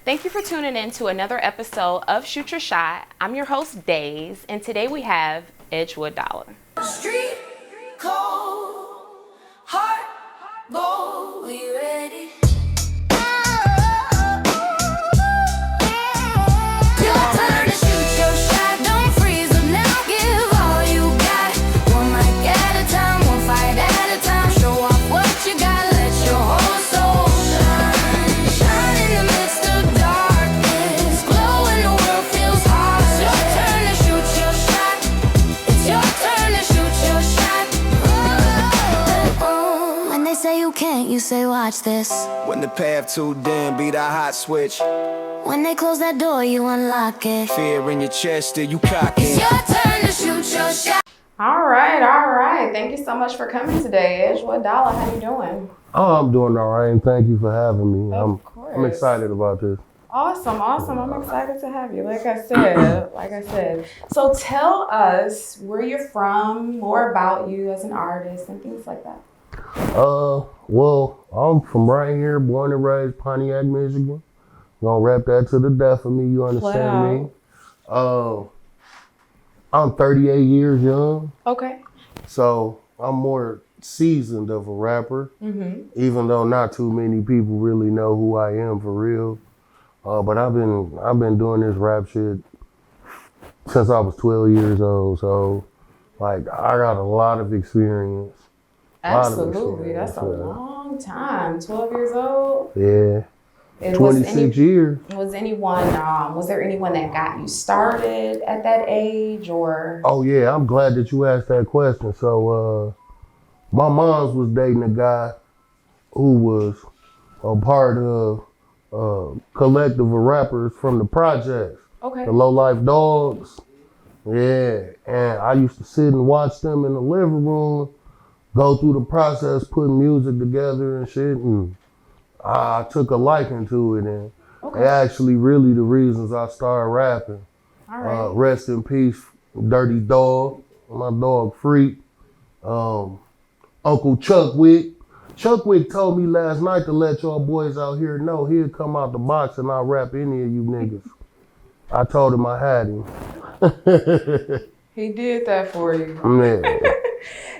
Thank you for tuning in to another episode of Shoot Your Shot. I'm your host, Days, and today we have Edgewood Dolla. Street cold, heart bold, we ready? Your turn to shoot your shot, don't freeze them now, give all you got. One mic at a time, one fight at a time, show off what you got, let your whole soul shine. Shine in the midst of darkness, glow when the world feels hard. It's your turn to shoot your shot, it's your turn to shoot your shot. When they say you can't, you say watch this. When the path too dim, be the hot switch. When they close that door, you unlock it. Fear in your chest, still you cock It's it. your turn to shoot your shot. All right. Thank you so much for coming today, Edgewood Dolla. How you doing? Oh, I'm doing all right, and thank you for having me. Of course. I'm excited about this. Awesome. I'm excited to have you. Like I said. So tell us where you're from, more about you as an artist, and things like that. Well, I'm from right here, born and raised Pontiac, Michigan. Gonna rap that to the death of me, you understand me? I'm 38 years young, Okay. so I'm more seasoned of a rapper, even though not too many people really know who I am for real. But I've been doing this rap shit since I was 12 years old, so like I got a lot of experience. Absolutely. That's a long time. 12 years old? Yeah. And 26 years. Was there anyone that got you started at that age, or? Oh yeah, I'm glad that you asked that question. So my mom's was dating a guy who was a part of a collective of rappers from the projects. Okay. The Low Life Dogs. Yeah. And I used to sit and watch them in the living room, go through the process, putting music together and shit, and I took a liking to it, and actually really the reasons I started rapping. All right. Rest in peace, Dirty Dog, my dog Freak. Uncle Chuck Wick. Chuck Wick told me last night to let y'all boys out here know he'd come out the box and I'll rap any of you niggas. I told him I had him. He did that for you. Man.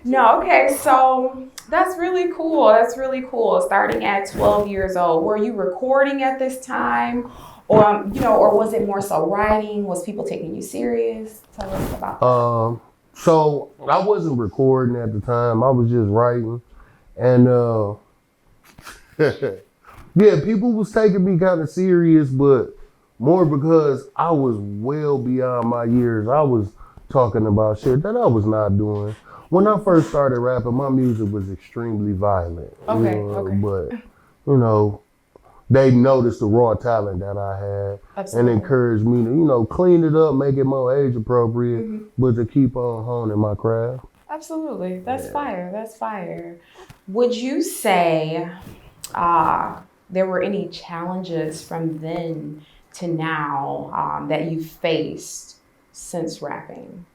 No, okay, so that's really cool. Starting at 12 years old. Were you recording at this time? Or, or was it more so writing? Was people taking you serious? Tell us about that. So I wasn't recording at the time. I was just writing. And yeah, people was taking me kind of serious, but more because I was well beyond my years. I was talking about shit that I was not doing. When I first started rapping, my music was extremely violent. Okay. But, they noticed the raw talent that I had. Absolutely. And encouraged me to, clean it up, make it more age appropriate, but to keep on honing my craft. Absolutely. That's fire. Would you say there were any challenges from then to now that you faced since rapping?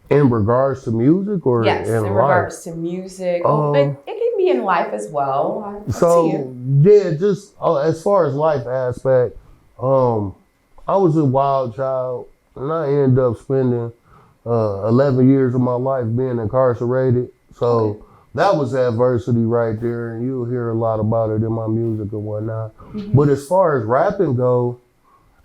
In regards to music or yes, in life? regards to music, but it can be in life as well. Up to you. Yeah, just as far as life aspect, I was a wild child, and I ended up spending 11 years of my life being incarcerated. So that was adversity right there, and you'll hear a lot about it in my music and whatnot. But as far as rapping go,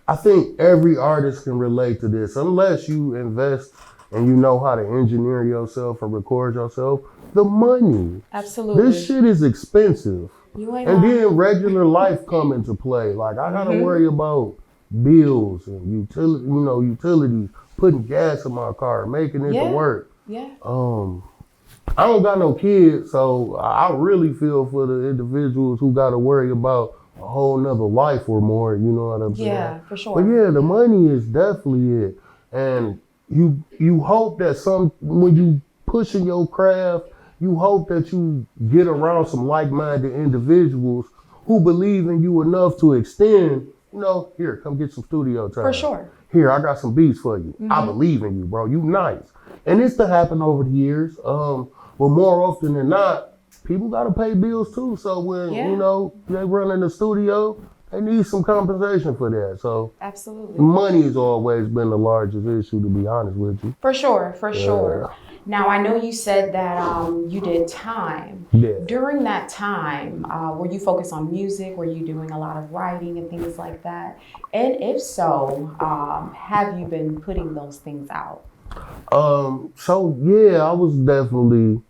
I think every artist can relate to this, unless you invest and you know how to engineer yourself and record yourself. The money. Absolutely. This shit is expensive. You ain't And lying. then regular life come into play. Like I gotta worry about bills and utilities, putting gas in my car, making it to work. Yeah. I don't got no kids, so I really feel for the individuals who gotta worry about a whole nother life or more, you know what I'm saying? Yeah, for sure. But yeah, the money is definitely it. And you hope that when you pushing your craft, you hope that you get around some like-minded individuals who believe in you enough to extend, here, come get some studio time. For sure. Here, I got some beats for you. I believe in you, bro. You nice. And it's to happen over the years. But more often than not, people got to pay bills too. So when, they run in the studio, they need some compensation for that. So Absolutely. money has always been the largest issue, to be honest with you. For sure, for sure. Now, I know you said that you did time. Yeah. During that time, were you focused on music? Were you doing a lot of writing and things like that? And if so, have you been putting those things out? So yeah, I was definitely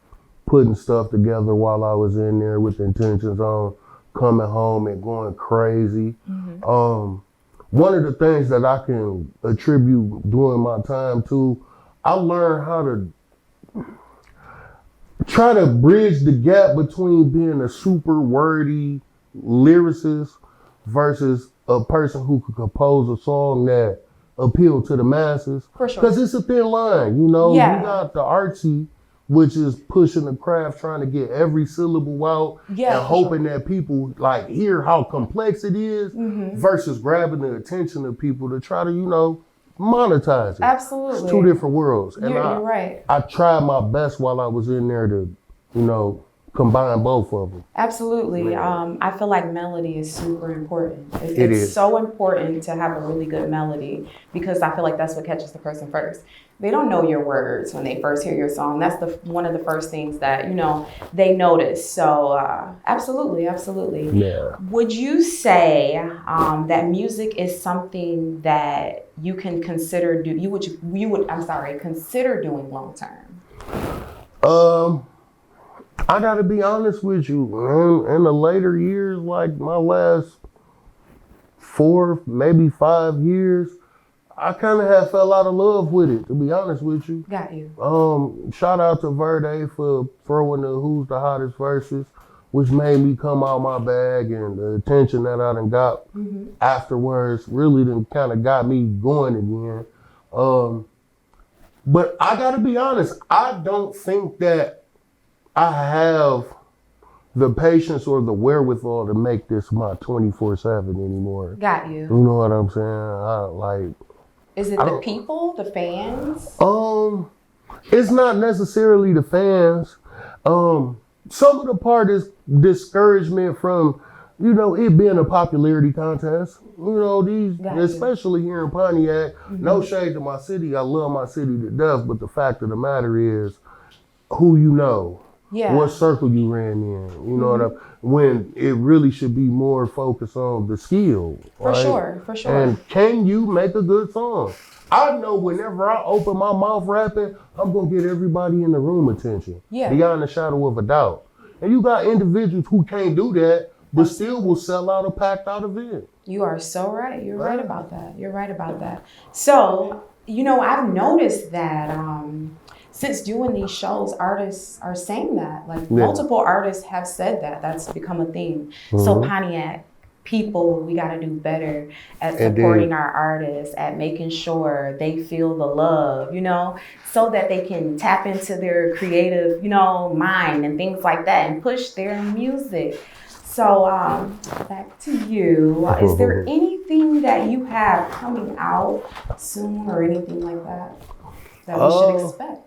putting stuff together while I was in there with intentions on coming home and going crazy. One of the things that I can attribute during my time to, I learned how to try to bridge the gap between being a super wordy lyricist versus a person who could compose a song that appeal to the masses. For sure. Because it's a thin line, you know. Yeah. You got the artsy, which is pushing the craft, trying to get every syllable out Yeah, and for hoping that people like hear how complex it is versus grabbing the attention of people to try to, you know, monetize it. Absolutely. It's two different worlds. And You're right. I tried my best while I was in there to, you know, combine both of them. Absolutely. I feel like melody is super important. It's is. so important to have a really good melody because I feel like that's what catches the person first. They don't know your words when they first hear your song. That's one of the first things that, you know, they notice. So absolutely. Yeah. Would you say that music is something that you can consider consider doing long term? I gotta be honest with you. In the later years, like my last 4, maybe 5 years, I kind of have fell out of love with it, to be honest with you. Got you. Shout out to Verde for throwing the Who's the Hottest verses, which made me come out my bag, and the attention that I done got afterwards really done kind of got me going again. But I gotta be honest, I don't think that I have the patience or the wherewithal to make this my 24/7 anymore. Got you. You know what I'm saying? Is it the people, the fans? It's not necessarily the fans. Some of the part is discouragement from, you know, it being a popularity contest. You know, especially here in Pontiac, no shade to my city. I love my city to death, but the fact of the matter is who you know. Yeah. What circle you ran in, you know what I mean? When it really should be more focused on the skill. For right? sure. And can you make a good song? I know whenever I open my mouth rapping, I'm gonna get everybody in the room attention. Yeah. Beyond a shadow of a doubt. And you got individuals who can't do that, but still will sell out a packed out event. You are so right. You're right about that. So, you know, I've noticed that since doing these shows, artists are saying that. Like multiple artists have said that. That's become a theme. So Pontiac people, we got to do better at supporting our artists, at making sure they feel the love, you know, so that they can tap into their creative, you know, mind and things like that and push their music. So back to you. Is there anything that you have coming out soon or anything like that we should expect?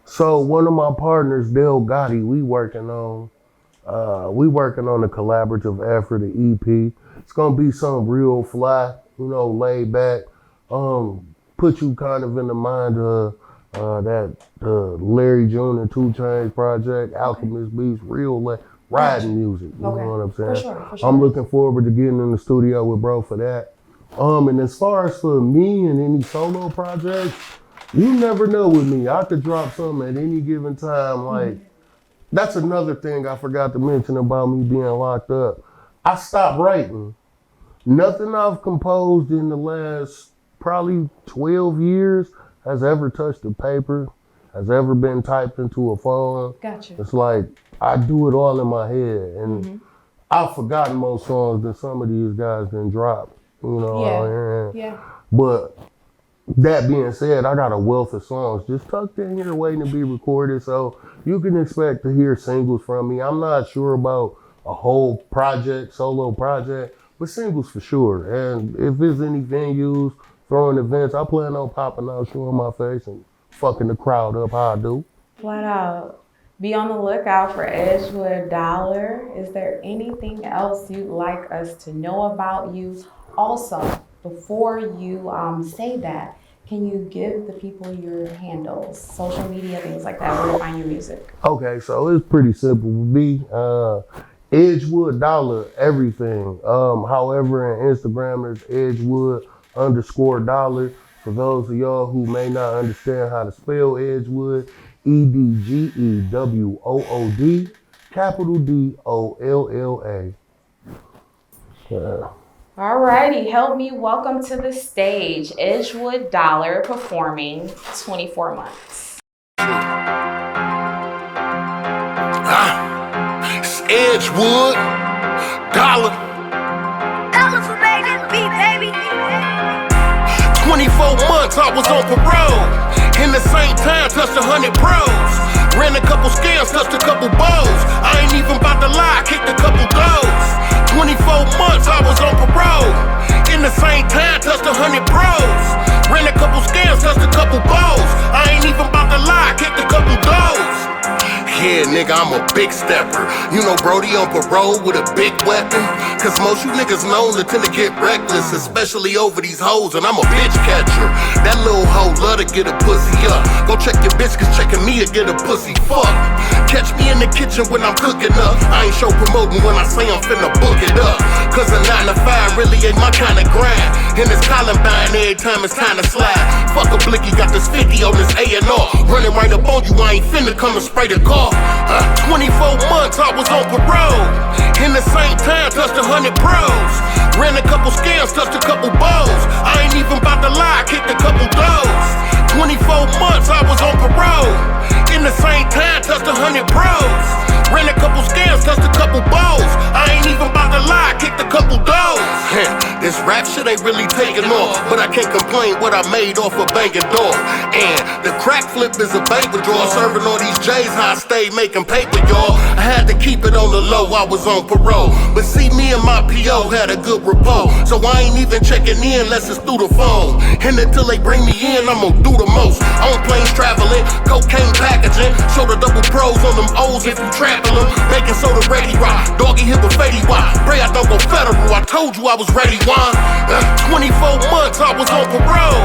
So one of my partners, Del Gotti, we working on a collaborative effort, an EP. It's gonna be some real fly, you know, laid back. Put you kind of in the mind of that Larry June and 2 Chainz project, Alchemist Beats, real riding music. You know what I'm saying? For sure. I'm looking forward to getting in the studio with bro for that. And as far as for me and any solo projects, you never know with me. I could drop something at any given time. Like, that's another thing I forgot to mention about me being locked up. I stopped writing. Nothing I've composed in the last probably 12 years has ever touched a paper, has ever been typed into a phone. Gotcha. It's like, I do it all in my head. And I've forgotten more songs than some of these guys done dropped. You know? Yeah. But that being said, I got a wealth of songs just tucked in here waiting to be recorded, so you can expect to hear singles from me. I'm not sure about a whole project, solo project, but singles for sure. And if there's any venues, throwing events, I plan on popping out, showing my face, and fucking the crowd up how I do. Flat out. Be on the lookout for Edgewood Dolla. Is there anything else you'd like us to know about you? Also, before you say that, can you give the people your handles, social media, things like that, where to find your music? Okay, so it's pretty simple. Me, Edgewood Dolla, everything. However, in Instagram, it's Edgewood_Dolla. For those of y'all who may not understand how to spell Edgewood, EDGEWOOD, capital DOLLA. All righty, help me welcome to the stage Edgewood Dolla performing 24 months. It's Edgewood Dolla. 24 months I was on parole. In the same time, touched 100 bros. Ran a couple scams, touched a couple bows. I ain't even about to lie, kicked a couple goals. 24 months I was on parole. In the same time, touched 100 bros. Ran a couple scams, touched a couple bows. I ain't even about to lie, kicked a couple goals. Yeah, nigga, I'm a big stepper. You know Brody on parole with a big weapon. Cause most you niggas known to tend to get reckless, especially over these hoes, and I'm a bitch catcher. That little hoe love to get a pussy up. Go check your bitch, cause checking me to get a pussy fuck. Catch me in the kitchen when I'm cooking up. I ain't show promoting when I say I'm finna book it up. Cause a 9 to 5 really ain't my kind of grind. And it's Columbine every time it's time to slide. Fuck a blicky, got this 50 on this A&R. Running right up on you, I ain't finna come and spray the car. 24 months I was on parole. In the same time, touched 100 bros. Ran a couple scams, touched a couple bows. I ain't even about to lie, kicked a couple doors. 24 months I was on parole. In the same time, touched 100 bros. Ran a couple scams, touched a couple bows. I ain't even about to lie, kicked a couple doors. This rap shit ain't really taking off, but I can't complain what I made off a banging door. And the crack flip is a bank withdrawal. Serving all these J's, how I stayed making paper, y'all. I had to keep it on the low, I was on parole. But see, me and my PO had a good rapport, so I ain't even checking in unless it's through the phone. And until they bring me in, I'm gonna do the most. On planes traveling, cocaine packaging. Show the double pros on them O's if you trapping them. Baking soda ready rock, doggy hip a fatty why. Pray I don't go federal, I told you I was ready, why? 24 months I was on parole.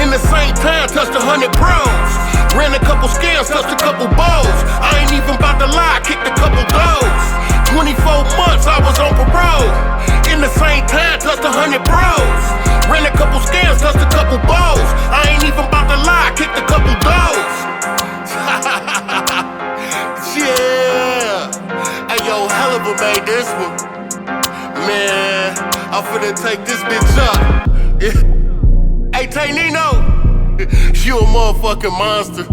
In the same time, touched 100 bros. Ran a couple scams, touched a couple bows. I ain't even about to lie, kicked a couple goals. 24 months I was on parole. In the same time, touched 100 bros. Ran a couple scams, touched a couple bows. I ain't even about to lie, kicked a couple goals. Yeah. Hey yo, hell of a made this one. Man, I'm finna take this bitch up. Yeah. Hey, Tay Nino, you a motherfucking monster.